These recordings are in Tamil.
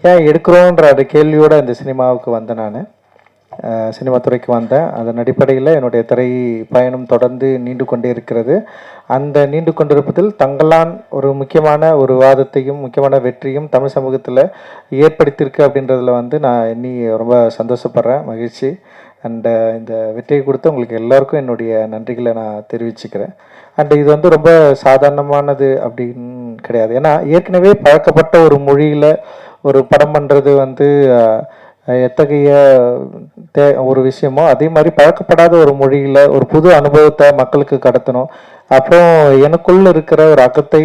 ஏன் எடுக்கிறோன்ற அந்த கேள்வியோடு இந்த சினிமாவுக்கு வந்தேன். நான் சினிமா துறைக்கு வந்தேன். அதன் அடிப்படையில் என்னுடைய திரை பயணம் தொடர்ந்து நீண்டு கொண்டே இருக்கிறது. அந்த நீண்டு கொண்டிருப்பதில் தங்கலான் ஒரு முக்கியமான ஒரு வாதத்தையும் முக்கியமான வெற்றியும் தமிழ் சமூகத்தில் ஏற்படுத்தியிருக்கு அப்படின்றதுல நான் இன்னி ரொம்ப சந்தோஷப்படுறேன், மகிழ்ச்சி. அண்ட் இந்த வெற்றியை கொடுத்து உங்களுக்கு எல்லாருக்கும் என்னுடைய நன்றிகளை நான் தெரிவிச்சுக்கிறேன். அண்ட் இது ரொம்ப சாதாரணமானது அப்படின்னு கிடையாது. ஏன்னா ஏற்கனவே பழக்கப்பட்ட ஒரு மொழியில் ஒரு படம் பண்ணுறது எத்தகைய ஒரு விஷயமோ அதே மாதிரி பழக்கப்படாத ஒரு மொழியில் ஒரு புது அனுபவத்தை மக்களுக்கு கடத்தணும். அப்புறம் எனக்குள்ள இருக்கிற ஒரு அகத்தை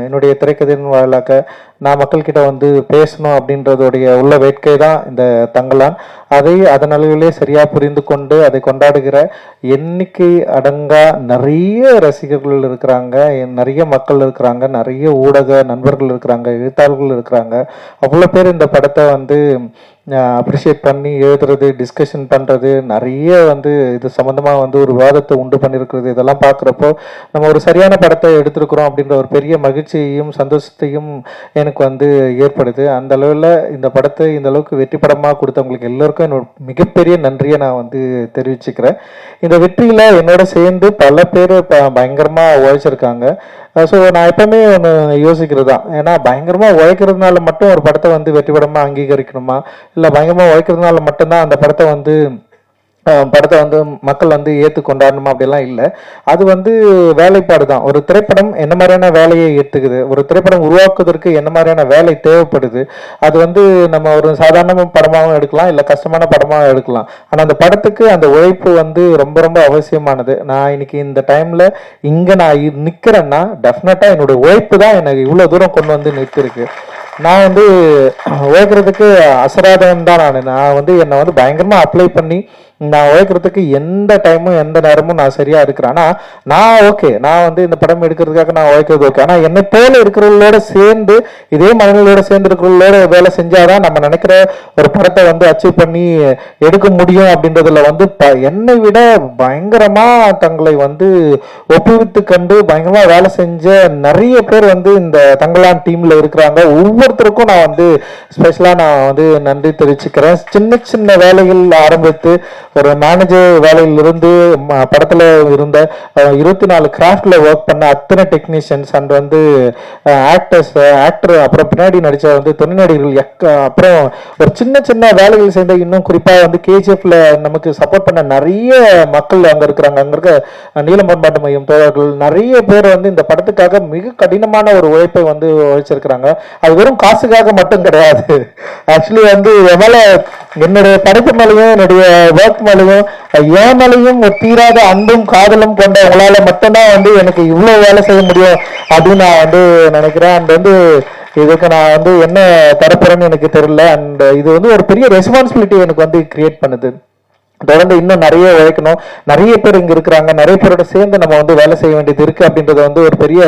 என்னுடைய திரைக்கதையின் வாயிலாக நான் மக்கள்கிட்ட பேசணும் அப்படின்றதுடைய உள்ள வேட்கை தான் இந்த தங்கலான். அதை அதன் அளவிலே சரியாக புரிந்து கொண்டு அதை கொண்டாடுகிற எண்ணிக்கை அடங்கா நிறைய ரசிகர்கள் இருக்கிறாங்க, நிறைய மக்கள் இருக்கிறாங்க, நிறைய ஊடக நண்பர்கள் இருக்கிறாங்க, எழுத்தாளர்கள் இருக்கிறாங்க. அவ்வளோ பேர் இந்த படத்தை அப்ரிஷியேட் பண்ணி எழுதுறது, டிஸ்கஷன் பண்ணுறது, நிறைய இது சம்மந்தமாக ஒரு விவாதத்தை உண்டு பண்ணியிருக்கிறது. இதெல்லாம் பார்க்குறப்போ நம்ம ஒரு சரியான படத்தை எடுத்திருக்கிறோம் அப்படின்ற ஒரு பெரிய மகிழ்ச்சியையும் சந்தோஷத்தையும் எனக்கு ஏற்படுது. அந்த அளவில் இந்த படத்தை இந்த அளவுக்கு வெற்றி படமாக கொடுத்தவங்களுக்கு எல்லோருக்கும் என்னோட மிகப்பெரிய நன்றியை நான் தெரிவிச்சுக்கிறேன். இந்த வெற்றியில் என்னோட சேர்ந்து பல பேர் பயங்கரமாக உழைச்சிருக்காங்க. ஸோ நான் எப்பவுமே ஒன்று யோசிக்கிறது தான், ஏன்னா பயங்கரமாக உழைக்கிறதுனால மட்டும் ஒரு படத்தை வெற்றி படமாக அங்கீகரிக்கணுமா, இல்லை பயங்கரமாக உழைக்கிறதுனால மட்டும்தான் அந்த படத்தை மக்கள் ஏற்று கொண்டாடணுமா அப்படிலாம் இல்லை. அது வேலைப்பாடு தான். ஒரு திரைப்படம் என்ன மாதிரியான வேலையை ஏற்றுக்குது, ஒரு திரைப்படம் உருவாக்குவதற்கு என்ன மாதிரியான வேலை தேவைப்படுது, அது நம்ம ஒரு சாதாரண படமாகவும் எடுக்கலாம், இல்லை கஷ்டமான படமாகவும் எடுக்கலாம். ஆனால் அந்த படத்துக்கு அந்த உழைப்பு ரொம்ப ரொம்ப அவசியமானது. நான் இன்னைக்கு இந்த டைமில் இங்கே நான் நிற்கிறேன்னா டெஃபினட்டாக என்னுடைய உழைப்பு தான் எனக்கு இவ்வளோ தூரம் கொண்டு நிறுத்திருக்கு. நான் உழைக்கிறதுக்கு அசராதவன் தான். நான் என்னை பயங்கரமாக அப்ளை பண்ணி நான் உழைக்கிறதுக்கு எந்த டைமும் எந்த நேரமும் நான் சரியா இருக்கிறேன். ஆனால் நான் ஓகே, நான் இந்த படம் எடுக்கிறதுக்காக நான் உழைக்கிறது ஓகே. ஆனால் என்னை போல இருக்கிறவங்களோட சேர்ந்து இதே மனநிலையோட சேர்ந்து இருக்கிறவங்களோட வேலை செஞ்சாதான் நம்ம நினைக்கிற ஒரு படத்தை அச்சீவ் பண்ணி எடுக்க முடியும். அப்படின்றதுல என்னை விட பயங்கரமா தங்களை ஒப்புவித்து கண்டு பயங்கரமா வேலை செஞ்ச நிறைய பேர் இந்த தங்கலான் டீம்ல இருக்கிறாங்க. ஒவ்வொருத்தருக்கும் நான் ஸ்பெஷலா நான் நன்றி தெரிவிச்சுக்கிறேன். சின்ன சின்ன வேலைகள் ஆரம்பித்து ஒரு மேனேஜர் வேலையிலிருந்து படத்துல இருந்த 24 கிராஃப்ட்ல ஒர்க் பண்ண அத்தனை டெக்னீஷியன்ஸ் அண்ட் ஆக்டர், அப்புறம் பின்னாடி நடிச்ச துணை நடிகர்கள், அப்புறம் ஒரு சின்ன சின்ன வேலைகள் சேர்ந்த, இன்னும் குறிப்பா கேஜிஎஃப்ல நமக்கு சப்போர்ட் பண்ண நிறைய மக்கள் அங்க இருக்கிறாங்க. அங்க இருக்க நீலம் பண்பாட்டு மையம் தோழர்கள் நிறைய பேர் இந்த படத்துக்காக மிக கடினமான ஒரு உழைப்பை உழைச்சிருக்கிறாங்க. அது வெறும் காசுக்காக மட்டும் கிடையாது. ஆக்சுவலி என்னுடைய படைப்பு மேலையும் என்னுடைய ஒர்க் மேலையும் என் மேலையும் தீராத அன்பும் காதலும் கொண்ட உங்களால மட்டும்தான் எனக்கு இவ்வளவு வேலை செய்ய முடியும் அப்படின்னு நான் நினைக்கிறேன். அண்ட் இதுக்கு நான் என்ன தரப்புறேன்னு எனக்கு தெரியல. அண்ட் இது ஒரு பெரிய ரெஸ்பான்சிபிலிட்டி எனக்கு கிரியேட் பண்ணுது. தொடர்ந்து இன்னும் நிறைய உழைக்கணும். நிறைய பேர் இங்க இருக்கிறாங்க, நிறைய பேரோட சேர்ந்து நம்ம வேலை செய்ய வேண்டியது இருக்கு. அப்படின்றது ஒரு பெரிய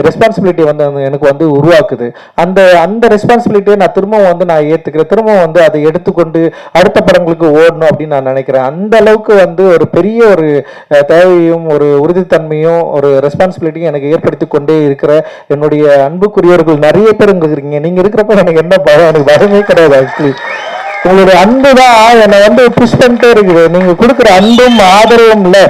ரெஸ்பான்சிபிலிட்டி எனக்கு உருவாக்குது. அந்த ரெஸ்பான்சிபிலிட்டியை நான் திரும்பவும் நான் ஏத்துக்கிறேன். திரும்பவும் அதை எடுத்துக்கொண்டு அடுத்த படங்களுக்கு ஓடணும் அப்படின்னு நான் நினைக்கிறேன். அந்த அளவுக்கு ஒரு பெரிய ஒரு தேவையும் ஒரு உறுதித்தன்மையும் ஒரு ரெஸ்பான்சிபிலிட்டியும் எனக்கு ஏற்படுத்தி கொண்டே இருக்கிற என்னுடைய அன்புக்குரியவர்கள் நிறைய பேர் இங்க இருக்கிறீங்க. நீங்க இருக்கிறப்ப எனக்கு என்ன பயம், எனக்கு பயமே கிடையாது. ஆக்சுவலி உங்களுடைய அன்பு தான் என்னை புஷ் பண்ணிட்டே இருக்குது. நீங்க கொடுக்குற அன்பும் ஆதரவும் இல்லை.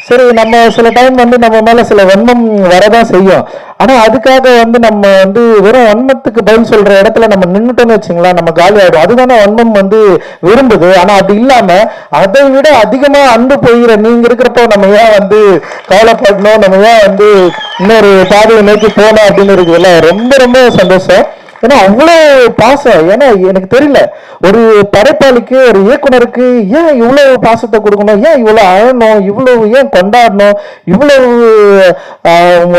சரி, நம்ம சில டைம் நம்ம மேல சில வன்மம் வரதான் செய்யும். ஆனா அதுக்காக நம்ம வெறும் வன்மத்துக்கு பதில் சொல்ற இடத்துல நம்ம நின்றுட்டோம்னு வச்சுங்களா, நம்ம காலி ஆயிடும். அதுதானே வன்மம் விரும்புது. ஆனா அப்படி இல்லாம அதை விட அதிகமா அன்பு போகிற நீங்க இருக்கிறப்போ நம்ம ஏன் கவலைப்படணும், நம்ம ஏன் இன்னொரு பாதையை நோக்கி போனோம் அப்படின்னு இருக்குதுல்ல. ரொம்ப ரொம்ப சந்தோஷம். ஏன்னா அவ்வளோ பாசம். ஏன்னா எனக்கு தெரியல, ஒரு படைப்பாளிக்கு ஒரு இயக்குனருக்கு ஏன் இவ்வளவு பாசத்தை கொடுக்கணும், ஏன் இவ்வளவு அழணும், இவ்வளவு ஏன் கொண்டாடணும், இவ்வளவு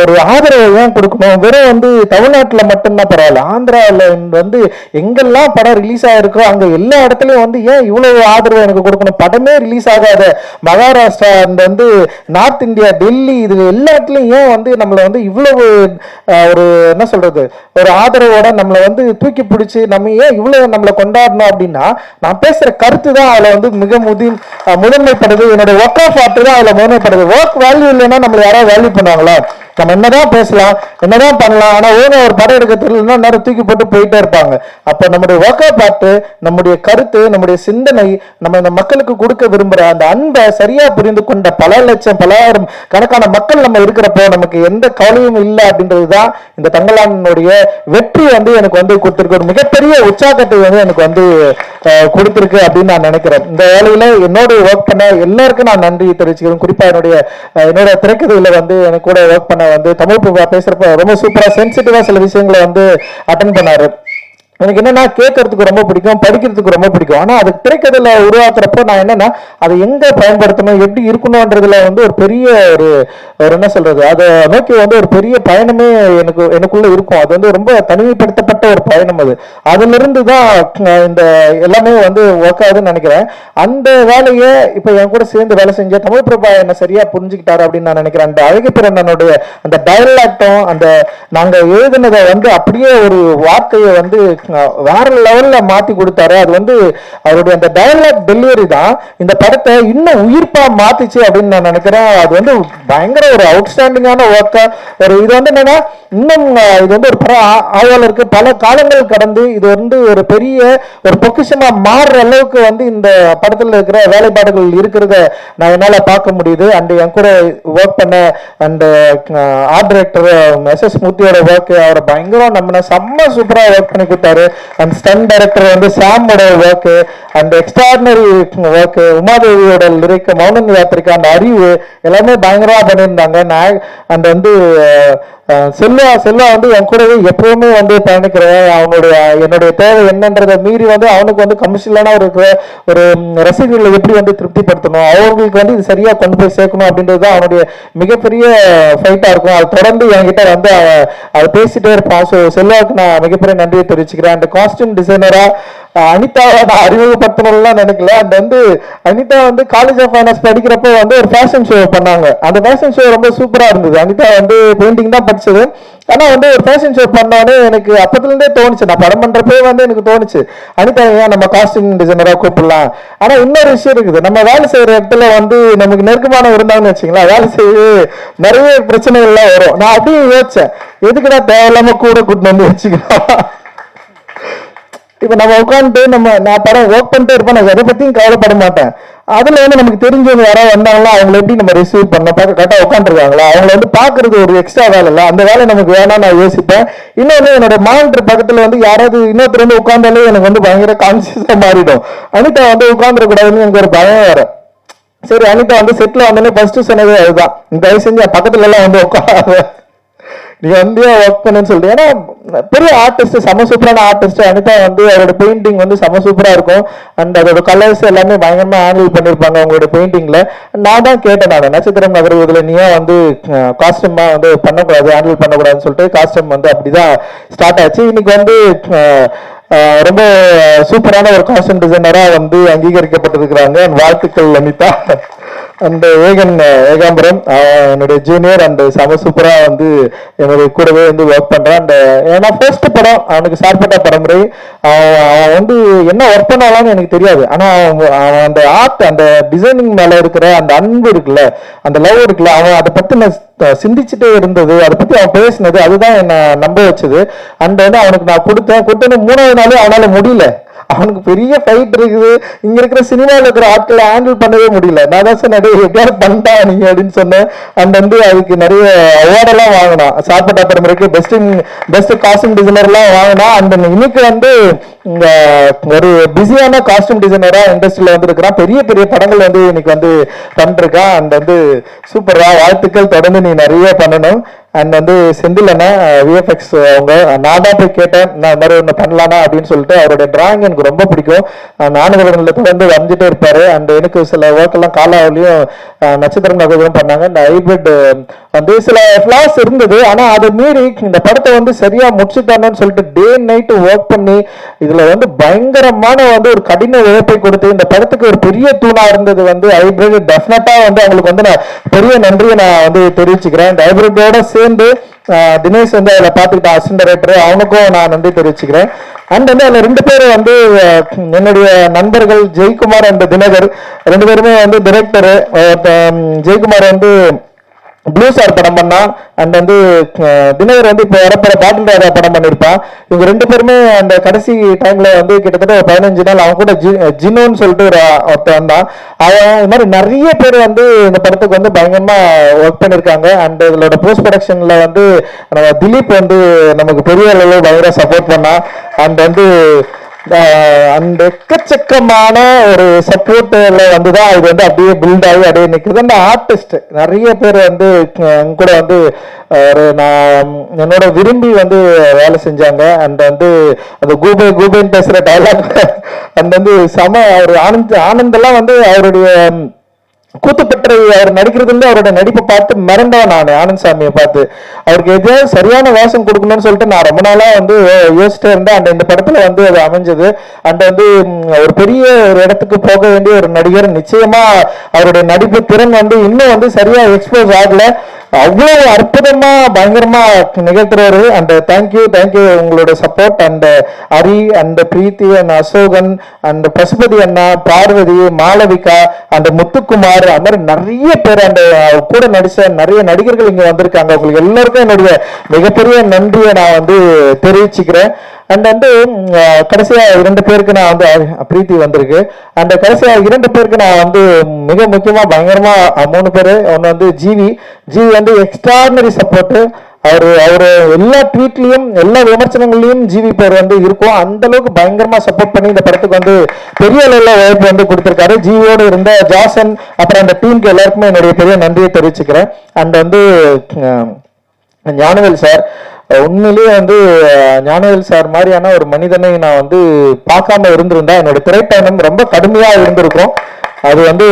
ஒரு ஆதரவை ஏன் கொடுக்கணும். வெறும் தமிழ்நாட்டில் மட்டும்தான் பரவாயில்ல, ஆந்திராவில் எங்கெல்லாம் படம் ரிலீஸ் ஆகிருக்கோ அங்கே எல்லா இடத்துலையும் ஏன் இவ்வளவு ஆதரவு எனக்கு கொடுக்கணும். படமே ரிலீஸ் ஆகாத Maharashtra and north India, Delhi, இது எல்லா இடத்துலையும் ஏன் நம்மளை இவ்வளவு ஒரு என்ன சொல்றது ஒரு ஆதரவோட நம்ம நம்மளை வந்து தூக்கி பிடிச்சி நம்ம ஏன் இவ்வளவு நம்மளை கொண்டாடணும் அப்படின்னா நான் பேசுற கருத்து தான் அதுல வந்து மிக முதன்மைப்படுது. என்னோட ஒர்க் ஆஃப் ஆர்ட் தான் அதுல முதன்மைப்படுது. ஒர்க் வேல்யூ இல்லைன்னா நம்மளை யாராவது வேல்யூ பண்ணுவாங்களா? நம்ம என்னதான் பேசலாம், என்னதான் பண்ணலாம், ஆனா ஓன ஒரு படம் எடுக்க தெரியலன்னா நேரம் தூக்கி போட்டு போயிட்டே இருப்பாங்க. அப்ப நம்முடைய ஒர்க் ஆஃப் ஆர்ட், நம்முடைய கருத்து, நம்முடைய சிந்தனை, நம்ம இந்த மக்களுக்கு கொடுக்க விரும்புற அந்த அன்பை சரியா புரிந்து கொண்ட பல லட்சம் பலாயிரம் கணக்கான மக்கள் நம்ம இருக்கிறப்போ நமக்கு எந்த கவலையும் இல்லை அப்படின்றதுதான் இந்த தங்கலானுடைய வெற்றி வந்து எனக்கு வந்து கொடுத்திருக்கு. ஒரு மிகப்பெரிய உற்சாகத்தை வந்து எனக்கு வந்து கொடுத்திருக்கு அப்படின்னு நான் நினைக்கிறேன். இந்த வேலையில என்னோட ஒர்க் பண்ண எல்லாருக்கும் நான் நன்றி தெரிவிச்சுக்கிறேன். குறிப்பா என்னோட திரைக்கதையில வந்து எனக்கு கூட ஒர்க் பண்ண வந்து தமிழ் பேசுறப்ப ரொம்ப சூப்பரா சென்சிட்டிவா சில விஷயங்களை வந்து அட்டன் பண்ணாரு. எனக்கு என்னன்னா கேட்கறதுக்கு ரொம்ப பிடிக்கும், படிக்கிறதுக்கு ரொம்ப பிடிக்கும். ஆனா அது திரைக்கதையில உருவாக்குறப்போ நான் என்னன்னா அதை எங்க பயன்படுத்தணும், எப்படி இருக்கணும்ன்றதுல வந்து ஒரு பெரிய ஒரு என்ன சொல்றது, அதை நோக்கி வந்து ஒரு பெரிய பயணமே எனக்குள்ள இருக்கும். அது வந்து ரொம்ப தனிமைப்படுத்தப்பட்ட ஒரு பயணம். அதுல இருந்து தான் இந்த எல்லாமே வந்து ஒர்க் ஆகுதுன்னு நினைக்கிறேன். அந்த வேலையை இப்ப என் கூட சேர்ந்து வேலை செஞ்ச தமிழ் பிரபா என்ன சரியா புரிஞ்சுக்கிட்டாரு அப்படின்னு நான் நினைக்கிறேன். அந்த அழகிப்பிறனுடைய அந்த டயலாக்டும் அந்த நாங்க எழுதினதை வந்து அப்படியே ஒரு வார்த்தையை வந்து வேற லெவல்ல மாத்தி கொடுத்தாரு. அது வந்து அவருடைய அந்த டயலாக் டெலிவரி தான் இந்த படத்தை இன்னும் உயிர்ப்பா மாத்திச்சு அப்படின்னு நான் நினைக்கிறேன். அது வந்து பயங்கர ஒரு அவுட்ஸ்டாண்டிங்கான ஒர்க்கா ஒரு இது வந்து என்னன்னா இன்னும் இது வந்து ஒரு பட ஆய்வாளருக்கு பல காலங்கள் கடந்து இது வந்து ஒரு பெரிய ஒரு பொக்கிஷமா மாறுற அளவுக்கு வந்து இந்த படத்துல இருக்கிற வேலைப்பாடுகள் இருக்கிறத நான் என்னால பார்க்க முடியுது. அண்ட் என் கூட ஒர்க் பண்ண அந்த ஆர்ட் டைரக்டர் எஸ் மூர்த்தியோட ஒர்க் அவரை பயங்கரம் நம்ம செம்ம சூப்பரா ஒர்க் பண்ணி கொடுத்தாரு. அண்ட் ஸ்டன் டைரக்டர் வந்து சாமோட ஒர்க் அண்ட் எக்ஸ்ட்ராடினரி ஒர்க், உமாதேவியோட லிரிக், மௌன யாத்திரிக்கா, அந்த அறிவு எல்லாமே பயங்கரமா பண்ணியிருந்தாங்க. அண்ட் வந்து செல்வா வந்து என் கூடவே எப்பவுமே வந்து பயணிக்கிறேன். என்னுடைய தேவை என்னன்றதை மீறி வந்து அவனுக்கு வந்து கமர்ஷியலான ஒரு ரசிகர்களை எப்படி வந்து திருப்திப்படுத்தணும், அவர்களுக்கு வந்து இது சரியா கொண்டு போய் சேர்க்கணும் அப்படின்றது தான் அவனுடைய மிகப்பெரிய ஃபைட்டா இருக்கும். அது தொடர்ந்து என்கிட்ட வந்து அதை பேசிட்டே இருப்பான். ஸோ செல்வாவுக்கு நான் மிகப்பெரிய நன்றியை தெரிவிச்சுக்கிறேன். அந்த காஸ்டியூம் டிசைனரா அனிதாவை நான் அறிமுகப்படுத்தணும்லாம் நினைக்கல. அந்த வந்து அனிதா வந்து காலேஜ் ஆஃப் ஃபைனான்ஸ் படிக்கிறப்போ வந்து ஒரு ஃபேஷன் ஷோ பண்ணாங்க. அந்த ஃபேஷன் ஷோ ரொம்ப சூப்பரா இருந்தது. அனிதா வந்து பெயிண்டிங் தான் படிச்சது. ஆனா வந்து ஒரு ஃபேஷன் ஷோ பண்ணோடனே எனக்கு அப்பத்துல இருந்தே தோணுச்சு, நான் படம் பண்றப்பே வந்து எனக்கு தோணுச்சு அனிதா ஏன் நம்ம காஸ்டியூம் டிசைனரா கூப்பிடலாம். ஆனா இன்னொரு விஷயம் இருக்குது, நம்ம வேலை செய்யற இடத்துல வந்து நமக்கு நெருக்கமான இருந்தாங்கன்னு வச்சுங்களா, வேலை செய்ய நிறைய பிரச்சனைகள்லாம் வரும். நான் அப்படியே யோசிச்சேன், எதுக்குடா தேவையில்லாம கூட கூட்டிட்டு வந்து வச்சுக்கலாம். இப்ப நம்ம உட்காந்துட்டு நான் படம் ஒர்க் பண்ணிட்டே இருப்பேன், நான் எதை பத்தியும் கவலைப்பட மாட்டேன். அதுல வந்து நமக்கு தெரிஞ்சவங்க யாராவது வந்தாங்களா அவங்களை எப்படி நம்ம ரிசீவ் பண்ண கரெக்டா உட்காந்துருக்காங்களா, அவங்களை வந்து பாக்குறது ஒரு எக்ஸ்ட்ரா வேலை இல்லை, அந்த வேலை நமக்கு வேணாம் நான் யோசிப்பேன். இன்னொன்னு என்னோட மானிட்டர் பக்கத்துல வந்து யாராவது இன்னொருத்தர் வந்து உட்காந்தாலே எனக்கு வந்து பயங்கர கான்சியஸா மாறிடும். அனிதா வந்து உட்காந்துடக்கூடாதுன்னு எனக்கு ஒரு பயம் வேற. சரி அனிதா வந்து செட்ல வந்தோடனே ஃபர்ஸ்ட் சொன்னதே அதுதான், தயவு செஞ்சு பக்கத்துல எல்லாம் வந்து உட்கார நீ வந்து ஒர்க் பண்ணுன்னு சொல்லிட்டு. ஏன்னா பெரிய ஆர்டிஸ்ட், செம சூப்பரான ஆர்டிஸ்ட் அனிதா வந்து அவரோட பெயிண்டிங் வந்து செம சூப்பரா இருக்கும். அண்ட் அதோட கலர்ஸ் எல்லாமே பயங்கரமா ஹேண்டில் பண்ணிருப்பாங்க அவங்களோட பெயிண்டிங்ல. நான் தான் கேட்டேன், நான் நட்சத்திரம் நகர்வதில் நீயா வந்து காஸ்டியூமா வந்து பண்ணக்கூடாது, ஹேண்டில் பண்ணக்கூடாதுன்னு சொல்லிட்டு காஸ்டியூம் வந்து அப்படிதான் ஸ்டார்ட் ஆச்சு. இன்னைக்கு வந்து ரொம்ப சூப்பரான ஒரு காஸ்டியூம் டிசைனரா வந்து அங்கீகரிக்கப்பட்டிருக்கிறாங்க. வாழ்த்துக்கள் அனிதா. அந்த ஏகாம்பரம் என்னுடைய ஜூனியர் அண்ட் செம சூப்பரா வந்து என்னுடைய கூடவே வந்து ஒர்க் பண்றான். அந்த ஏன்னா ஃபர்ஸ்ட் படம் அவனுக்கு சார்பட்ட பரம்பரை, அவன் வந்து என்ன ஒர்க் பண்ணாலான்னு எனக்கு தெரியாது. ஆனா அவன் அந்த ஆர்ட், அந்த டிசைனிங் மேல இருக்கிற அந்த அன்பு இருக்குல்ல, அந்த லவ் இருக்குல்ல, அவன் அதை பத்தி நான் சிந்திச்சுட்டே இருந்தது, அதை பத்தி அவன் பேசினது, அதுதான் என்ன நம்ப வச்சது. அந்த வந்து அவனுக்கு நான் கொடுத்தேன்னு 3வது நாளே அவனால முடியல. அவனுக்கு பெரிய ஃபைட் இருக்குது, இங்க இருக்கிற சினிமாவில் இருக்கிற ஆட்களை ஹேண்டில் பண்ணவே முடியல. நான் தான் சொன்னேன் எப்படியாவது பண்ணிட்டா நீங்க அப்படின்னு சொன்னேன். அண்ட் வந்து அதுக்கு நிறைய அவார்டெல்லாம் வாங்கினான். சாப்பிட்ட பரம்பரைக்கு பெஸ்ட் காஸ்டியூம் டிசைனர் எல்லாம் வாங்கினா. அந்த இன்னைக்கு வந்து இங்க ஒரு பிஸியான காஸ்டியூம் டிசைனரா இண்டஸ்ட்ரியில வந்து இருக்கிறான். பெரிய பெரிய படங்கள் வந்து இன்னைக்கு வந்து பண்ணிருக்கான். அண்ட் வந்து சூப்பரா, வாழ்த்துக்கள், தொடர்ந்து நீ நிறைய பண்ணணும். அண்ட் வந்து செந்தில் அண்ணா விஎஃப்எக்ஸ் அவங்க, நான் தான் போய் கேட்டேன் நான் மாதிரி ஒன்று பண்ணலானா அப்படின்னு சொல்லிட்டு. அவருடைய டிராயிங் எனக்கு ரொம்ப பிடிக்கும். நானுகளில் தொடர்ந்து வரைஞ்சிட்டே இருப்பாரு. அண்ட் எனக்கு சில ஒர்க் எல்லாம் காலாவிலையும் நட்சத்திரம் நகரும் பண்ணாங்க. இந்த ஹைபிரிட் வந்து சில ஃபிளாஸ் இருந்தது, ஆனா அதை மீறி இந்த படத்தை வந்து சரியா முடிச்சுட்டானு சொல்லிட்டு டே நைட்டு ஒர்க் பண்ணி இது இதுல வந்து பயங்கரமான வந்து ஒரு கடின உழைப்பை கொடுத்து இந்த படத்துக்கு ஒரு பெரிய தூணா இருந்தது வந்து ஹைபிரிட். டெஃபினட்டா வந்து அவங்களுக்கு வந்து நான் பெரிய நன்றியை நான் வந்து தெரிவிச்சுக்கிறேன். இந்த ஹைபிரிட்டோட சேர்ந்து தினேஷ் வந்து அதில் பார்த்துக்கிட்ட அசிஸ்டன்ட் டைரக்டர், அவனுக்கும் நான் நன்றி தெரிவிச்சுக்கிறேன். அண்ட் வந்து அதில் 2 பேர் வந்து என்னுடைய நண்பர்கள் ஜெயக்குமார் அண்ட் தினகர், 2 பேருமே வந்து டைரக்டர். ஜெயக்குமார் வந்து ப்ளூ ஸ்டார் படம் பண்ணான். அண்ட் வந்து தினகர் வந்து இப்போ வரப்போற பாட்டில் ராஜா படம் பண்ணியிருப்பான். இவங்க 2 பேருமே அந்த கடைசி டைம்ல வந்து கிட்டத்தட்ட ஒரு 15 நாள் அவன் கூட ஜினோன்னு சொல்லிட்டு ஒருத்தன் வந்தான். அவன் இது மாதிரி நிறைய பேர் வந்து இந்த படத்துக்கு வந்து பயங்கரமா ஒர்க் பண்ணியிருக்காங்க. அண்ட் இதோட போஸ்ட் ப்ரொடக்ஷன்ல வந்து நம்ம திலீப் வந்து நமக்கு பெரிய அளவில் பயங்கர சப்போர்ட் பண்ணான். அண்ட் வந்து அந்த எக்கச்சக்கமான ஒரு சப்போர்ட்ல வந்துதான் இது வந்து அப்படியே பில்ட் ஆகி அப்படியே நிற்குது. அந்த ஆர்டிஸ்ட் நிறைய பேர் வந்து கூட வந்து ஒரு நான் என்னோட விரும்பி வந்து வேலை செஞ்சாங்க. அண்ட் வந்து அந்த கூபேன்னு பேசுற டைலாக் அந்த வந்து செம ஒரு ஆனந்தெல்லாம் வந்து அவருடைய கூத்துப்பற்றை அவர் நடிக்கிறதுல அவரோட நடிப்பை பார்த்து மிரண்டவன் நான் ஆனந்த் சாமியை பார்த்து. அவருக்கு எதாவது சரியான வேஷம் கொடுக்கணும்னு சொல்லிட்டு நான் ரொம்ப நாளா வந்து யோசிச்சுட்டே இருந்தேன். அண்ட் இந்த படத்துல வந்து அது அமைஞ்சது. அண்ட் வந்து ஒரு பெரிய ஒரு இடத்துக்கு போக வேண்டிய ஒரு நடிகர். நிச்சயமா அவருடைய நடிப்பு திறன் வந்து இன்னும் வந்து சரியா எக்ஸ்போஸ் ஆகல. அவ்வளவு அற்புதமா பயங்கரமா நிகழ்த்துறாரு. அண்ட் தேங்க்யூ உங்களோட support. And Hari and Preethi and Asokan and Pasupathi அண்ணா, பார்வதி, மாளவிகா அண்ட் முத்துக்குமார், அந்த மாதிரி நிறைய பேர் அந்த கூட நடிச்ச நிறைய நடிகர்கள் இங்க வந்திருக்காங்க. உங்களுக்கு எல்லாருக்கும் என்னுடைய மிகப்பெரிய நன்றியை நான் வந்து தெரிவிச்சுக்கிறேன். அண்ட் வந்து கடைசியா 2 பேருக்கு நான் வந்து பிரீத்தி வந்திருக்கு. அந்த கடைசியா 2 பேருக்கு நான் வந்து மிக முக்கியமா பயங்கரமா 3 பேரு. ஒன்னு வந்து ஜிவி வந்து எக்ஸ்ட்ராடினரி சப்போர்ட். அவரு எல்லா ட்வீட்லயும் எல்லா விமர்சனங்களையும் ஜிவி பேர் வந்து இருக்கும். அந்த அளவுக்கு பயங்கரமா சப்போர்ட் பண்ணி இந்த படத்துக்கு வந்து பெரிய அளவுல உழைப்பு வந்து கொடுத்திருக்காரு. ஜிவியோடு இருந்த ஜாசன் அப்புறம் அந்த டீமுக்கு எல்லாருக்குமே என்னுடைய பெரிய நன்றியை தெரிவிச்சுக்கிறேன். அண்ட் வந்து ஞானவேல் சார், உண்மையிலேயே வந்து ஞானவேல் சார் மாதிரியான ஒரு மனிதனை நான் வந்து பார்க்காம இருந்திருந்தா என்னோட திரைப்பயணம் ரொம்ப கடுமையா இருந்திருக்கும். அது வந்து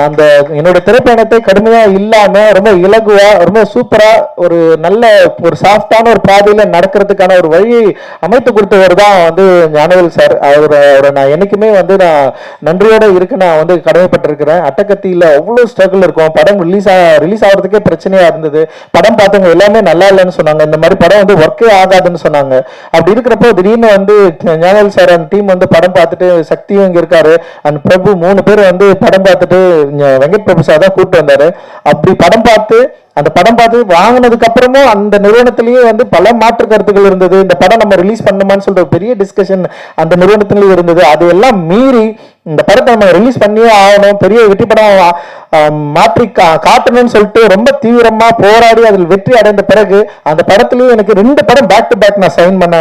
அந்த என்னோட திரைப்பயணத்தை கடுமையா இல்லாம ரொம்ப இலகுவா ரொம்ப சூப்பரா ஒரு நல்ல ஒரு சாஃப்டான ஒரு பாதையில நடக்கிறதுக்கான ஒரு வழியை அமைத்து கொடுத்தவர் தான் வந்து ஞானவேல் சார். அவரை நான் என்னைக்குமே வந்து நான் நன்றியோட இருக்க நான் வந்து கடமைப்பட்டிருக்கிறேன். அட்டகத்தியில அவ்வளவு ஸ்ட்ரகிள் இருக்கும். படம் ரிலீஸ் ஆகிறதுக்கே பிரச்சனையா இருந்தது. படம் பார்த்தவங்க எல்லாமே நல்லா இல்லைன்னு சொன்னாங்க. இந்த மாதிரி படம் வந்து ஒர்க்கே ஆகாதுன்னு சொன்னாங்க. அப்படி இருக்கிறப்போ திடீர்னு வந்து ஞானவேல் சார் அந்த டீம் வந்து படம் பார்த்துட்டு, சக்தியும் இங்க இருக்காரு, அந்த பிரபு 3 பேர் வந்து படம் பார்த்துட்டு வெங்கட் பிரபு சார் தான் கூப்பிட்டு வந்தாரு. அப்படி படம் பார்த்து அந்த படம் பார்த்து வாங்கினதுக்கு அப்புறமும் அந்த நிறுவனத்திலேயே வந்து பல மாற்று கருத்துக்கள் இருந்தது. இந்த படம் நம்ம ரிலீஸ் பண்ணுமான்னு சொல்ற பெரிய டிஸ்கஷன் அந்த நிறுவனத்திலேயே இருந்தது. அது எல்லாம் மீறி இந்த படத்தை நம்ம ரிலீஸ் பண்ணியே ஆகணும், பெரிய வெற்றி படம் மாற்றி காட்டணும்னு சொல்லிட்டு ரொம்ப தீவிரமா போராடி அதில் வெற்றி அடைந்த பிறகு அந்த படத்துலயும் எனக்கு 2 படம் பேக் டு பேக் நான் சைன் பண்ண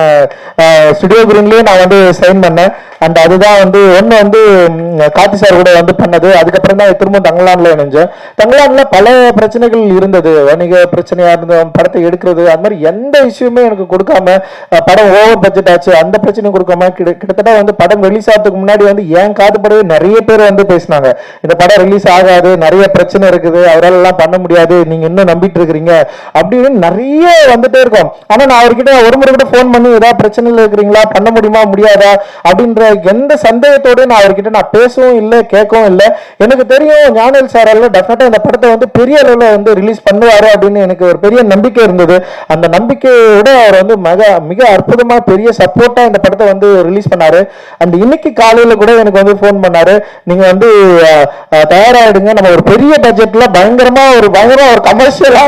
ஸ்டுடியோ கிரீன்லயே நான் வந்து சைன் பண்ணேன். அண்ட் அதுதான் வந்து ஒண்ணு வந்து கார்த்தி சார் கூட வந்து பண்ணது. அதுக்கப்புறம் தான் திரும்ப தங்கலான்ல இணைஞ்சேன். தங்கலான்ல பல பிரச்சனைகள் இருந்தது. வணிக பிரச்சனையா இருந்த படத்தை எடுக்கிறது, அது மாதிரி எந்த இஷ்யூமே எனக்கு கொடுக்காம படம் ஓவர் பட்ஜெட் ஆச்சு அந்த பிரச்சனையும் கொடுக்காம கிட்டத்தட்ட வந்து படம் ரிலீஸ் ஆகிறதுக்கு முன்னாடி வந்து ஏன் காதுபடவே நிறைய பேர் வந்து பேசினாங்க. இந்த படம் ரிலீஸ் ஆகாது, நிறைய பிரச்சனை இருக்குது, அவரால் எல்லாம் பண்ண முடியாது, நீங்க இன்னும் நம்பிட்டு இருக்கிறீங்க அப்படின்னு நிறைய வந்துட்டே இருக்கும். ஆனா நான் அவர்கிட்ட ஒரு முறை கூட போன் பண்ணி ஏதாவது பிரச்சனைல இருக்கிறீங்களா, பண்ண முடியுமா முடியாதா அப்படின்ற எந்த சந்தேகத்தோட நான் அவர்கிட்ட நான் பேசவும் இல்லை கேட்கவும் இல்லை. எனக்கு தெரியும் ஞானவேல் சாரால டெஃபினட்டா இந்த படத்தை வந்து பெரிய அளவுல வந்து ரிலீஸ் பண்ணுவாரு அப்படின்னு எனக்கு ஒரு பெரிய நம்பிக்கை இருந்தது. அந்த நம்பிக்கையோட அவர் வந்து மிக அற்புதமா பெரிய சப்போர்ட்டா இந்த படத்தை வந்து ரிலீஸ் பண்ணாரு. அண்ட் இன்னைக்கு காலையில கூட எனக்கு வந்து போன் பண்ணாரு, நீங்க வந்து தயாராயிடுங்க, நம்ம ஒரு பெரிய பட்ஜெட்ல பயங்கரமா ஒரு கமர்ஷியலா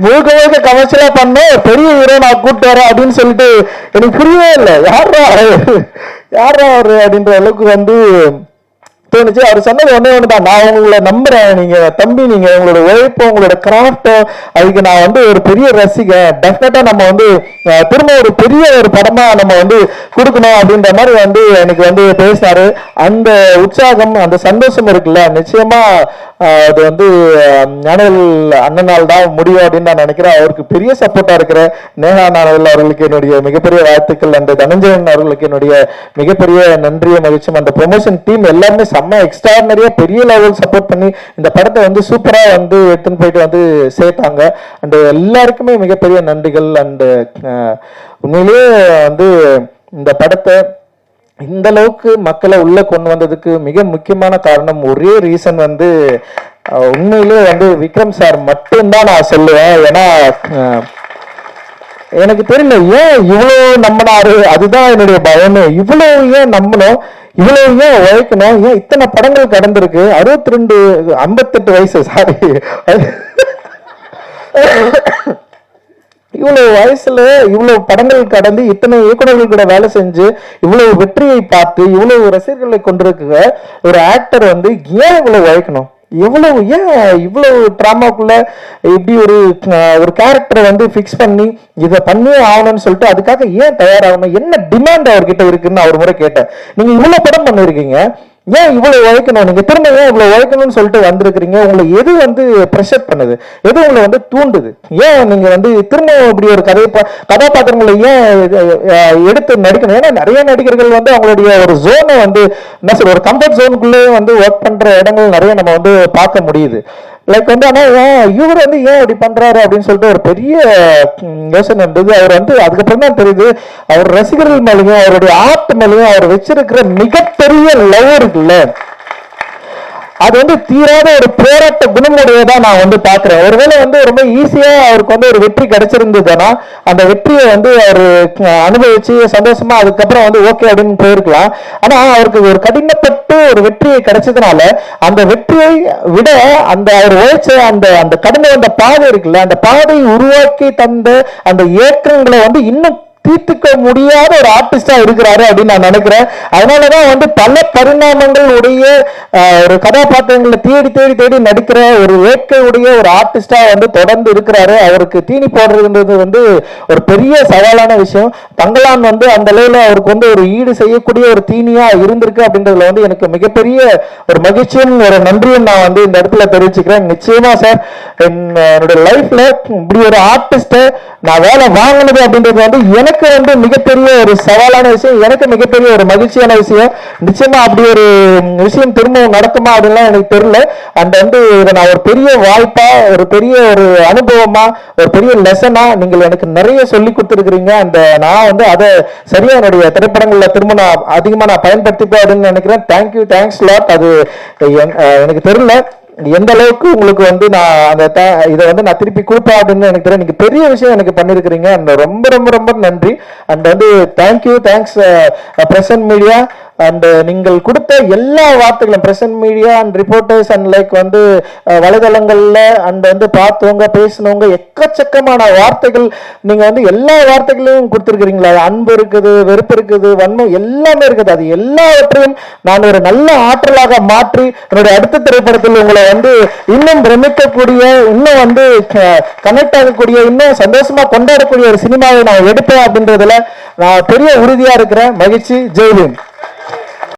முழுக்க கமர்ஷியலா பண்ண ஒரு பெரிய ஹீரோ நான் கூப்பிட்டு வரேன் அப்படின்னு சொல்லிட்டு எனக்கு புரியவே இல்லை. யாரா அவரு அப்படின்ற அளவுக்கு வந்து தோணுச்சு. அவர் சொன்னது ஒண்ணுதான், நான் உங்களை நம்புறேன், நீங்க தம்பி, நீங்க உங்களோட உழைப்போ உங்களோட கிராஃப்டோ அதுக்கு நான் வந்து ஒரு பெரிய ரசிகன், டெஃபினட்டா நம்ம வந்து திரும்ப ஒரு பெரிய ஒரு படமா நம்ம வந்து கொடுக்கணும் அப்படின்ற மாதிரி வந்து எனக்கு வந்து பேசினாரு. அந்த உற்சாகம் அந்த சந்தோஷம் இருக்குல்ல, நிச்சயமா அது வந்து ஞானவேல் அண்ணனால் தான் முடியும் அப்படின்னு நான் நினைக்கிறேன். அவருக்கு பெரிய சப்போர்ட்டா இருக்கிற நேஹா ஞானவேல் அவர்களுக்கு என்னுடைய மிகப்பெரிய வாழ்த்துக்கள். அந்த தனஞ்சயன் அவர்களுக்கு என்னுடைய மிகப்பெரிய நன்றியை மகிழ்ச்சியும். அந்த ப்ரொமோஷன் டீம் எல்லாருமே செம்ம எக்ஸ்ட்ராடினரியா பெரிய லெவல் சப்போர்ட் பண்ணி இந்த படத்தை வந்து சூப்பரா வந்து எடுத்துன்னு போயிட்டு வந்து சேர்த்தாங்க. அண்ட் எல்லாருக்குமே மிகப்பெரிய நன்றிகள். அண்ட் உண்மையிலேயே வந்து இந்த படத்தை இந்த அளவுக்கு மக்களை உள்ள கொண்டு வந்ததுக்கு மிக முக்கியமான காரணம், ஒரே ரீசன் வந்து உண்மையிலே வந்து விக்ரம் சார் மட்டும்தான் நான் சொல்லுவேன். ஏன்னா எனக்கு தெரியல ஏன் இவ்வளவு நம்பினாரு, அதுதான் என்னுடைய பயமே. இவ்வளவு ஏன் நம்பணும், இவ்வளவு ஏன் உழைக்கணும், ஏன் இத்தனை படங்கள் கடந்திருக்கு. 62 58 வயசு, சாரி, இவ்வளவு வயசுல இவ்வளவு படங்கள் கடந்து இத்தனை இயக்குநர்கள் கூட வேலை செஞ்சு இவ்வளவு வெற்றியை பார்த்து இவ்வளவு ரசிகர்களை கொண்டிருக்கிற ஒரு ஆக்டர் வந்து ஏன் இவ்வளவு உழைக்கணும், எவ்வளவு ஏன் இவ்வளவு டிராமாக்குள்ள இப்படி ஒரு கேரக்டரை வந்து ஃபிக்ஸ் பண்ணி இதை பண்ணியே ஆகணும்னு சொல்லிட்டு அதுக்காக ஏன் தயாராகணும், என்ன டிமாண்ட் அவர்கிட்ட இருக்குன்னு அவர் முறை கேட்டேன். நீங்க இவ்வளவு படம் பண்ணிருக்கீங்க, ஏன் இவ்வளவு உழைக்கணும், நீங்க திரும்ப ஏன் இவ்வளவு உழைக்கணும்னு சொல்லிட்டு வந்திருக்கிறீங்க, உங்களை எது வந்து ப்ரெஷர் பண்ணுது, எது உங்களை வந்து தூண்டுது, ஏன் நீங்க வந்து திரும்ப இப்படி ஒரு கதாபாத்திரங்களை ஏன் எடுத்து நடிக்கணும். ஏன்னா நிறைய நடிகர்கள் வந்து அவங்களுடைய ஒரு ஜோனை வந்து என்ன சொல்ற, ஒரு கம்ஃபர்ட் ஜோனுக்குள்ளே வந்து ஒர்க் பண்ற இடங்கள் நிறைய நம்ம வந்து பார்க்க முடியுது. லைக் வந்து ஆனா இவர் வந்து ஏன் அப்படி பண்றாரு அப்படின்னு சொல்லிட்டு ஒரு பெரிய யோசனை இருந்தது. அவர் வந்து அதுக்கப்புறம் தான் தெரியுது, அவர் ரசிகர்கள் மேலேயும் அவருடைய ஆர்ட் மேலேயும் அவர் வச்சிருக்கிற மிகப்பெரிய லவ் இருக்குல்ல, அது வந்து தீராத ஒரு போராட்ட குணமுடையதான் நான் வந்து பாக்குறேன். ஒருவேளை வந்து ரொம்ப ஈஸியா அவருக்கு வந்து ஒரு வெற்றி கிடைச்சிருந்ததுன்னா அந்த வெற்றியை வந்து அவர் அனுபவிச்சு சந்தோஷமா அதுக்கப்புறம் வந்து ஓகே அப்படின்னு போயிருக்கலாம். ஆனா அவருக்கு ஒரு கடினப்பட்டு ஒரு வெற்றியை கிடைச்சதுனால அந்த வெற்றியை விட அந்த அவர் உழைச்ச அந்த அந்த கடந்து வந்த பாதை இருக்குல்ல, அந்த பாதையை உருவாக்கி தந்த அந்த ஏற்றங்களை வந்து இன்னும் தீர்த்துக்க முடியாத ஒரு ஆர்டிஸ்டா இருக்கிறாரு அப்படின்னு நான் நினைக்கிறேன். அதனாலதான் வந்து பல பரிணாமங்கள் உடைய ஒரு கதாபாத்திரங்களை தேடி தேடி தேடி நடிக்கிற ஒரு வேட்கையுடைய ஒரு ஆர்டிஸ்டா வந்து தொடர்ந்து இருக்கிறாரு. அவருக்கு தீனி போடுறதுன்றது வந்து ஒரு பெரிய சவாலான விஷயம். தங்கலான் வந்து அந்த அளவுல அவருக்கு வந்து ஒரு ஈடு செய்யக்கூடிய ஒரு தீனியா இருந்திருக்கு அப்படின்றதுல வந்து எனக்கு மிகப்பெரிய ஒரு மகிழ்ச்சியும் ஒரு நன்றியும் நான் வந்து இந்த இடத்துல தெரிவிச்சுக்கிறேன். நிச்சயமா சார், என்னோட லைஃப்ல இப்படி ஒரு ஆர்டிஸ்ட நான் வேலை வாங்கினது அப்படின்றது வந்து எனக்கு வந்து மிகப்பெரிய ஒரு சவாலான விஷயம், எனக்கு மிகப்பெரிய ஒரு மகிழ்ச்சியான விஷயம். நிச்சயமா அப்படி ஒரு விஷயம் திரும்பவும் நடக்குமா அப்படின்லாம் எனக்கு தெரியல. அண்ட் வந்து இதை நான் ஒரு பெரிய வாய்ப்பா, ஒரு பெரிய ஒரு அனுபவமா, ஒரு பெரிய லெசனா நீங்கள் எனக்கு நிறைய சொல்லி கொடுத்துருக்கிறீங்க. அந்த நான் வந்து அதை சரியா என்னுடைய திரைப்படங்கள்ல திரும்ப நான் அதிகமா நான் பயன்படுத்திப்பேன் அப்படின்னு நினைக்கிறேன். Thank you, thanks lot. அது எனக்கு தெரியல எந்த அளவுக்கு உங்களுக்கு வந்து நான் அந்த இதை வந்து நான் திருப்பி கொடுப்பேன் அப்படின்னு எனக்கு தெரியும். நீங்க பெரிய விஷயம் எனக்கு பண்ணிருக்கிறீங்க. அந்த ரொம்ப ரொம்ப ரொம்ப நன்றி. அண்ட் வந்து thank you, thanks present media. And நீங்கள் கொடுத்த எல்லா வார்த்தைகளும் present media and reporters and like வந்து வலைதளங்கள்ல அண்ட் வந்து பார்த்தவங்க பேசினவங்க எக்கச்சக்கமான வார்த்தைகள் நீங்க வந்து எல்லா வார்த்தைகளையும் கொடுத்துருக்கிறீங்களா. அன்பு இருக்குது, வெறுப்பு இருக்குது, வன்மை எல்லாமே இருக்குது. அது எல்லாவற்றையும் நான் ஒரு நல்ல ஆற்றலாக மாற்றி என்னுடைய அடுத்த திரைப்படத்தில் உங்களை வந்து இன்னும் பிரமிக்கக்கூடிய, இன்னும் வந்து கனெக்ட் ஆகக்கூடிய, இன்னும் சந்தோஷமா கொண்டாடக்கூடிய ஒரு சினிமாவை நான் எடுப்பேன் அப்படின்றதுல நான் பெரிய உறுதியா இருக்கிறேன். மகிழ்ச்சி. ஜெய்ஹிந்த்.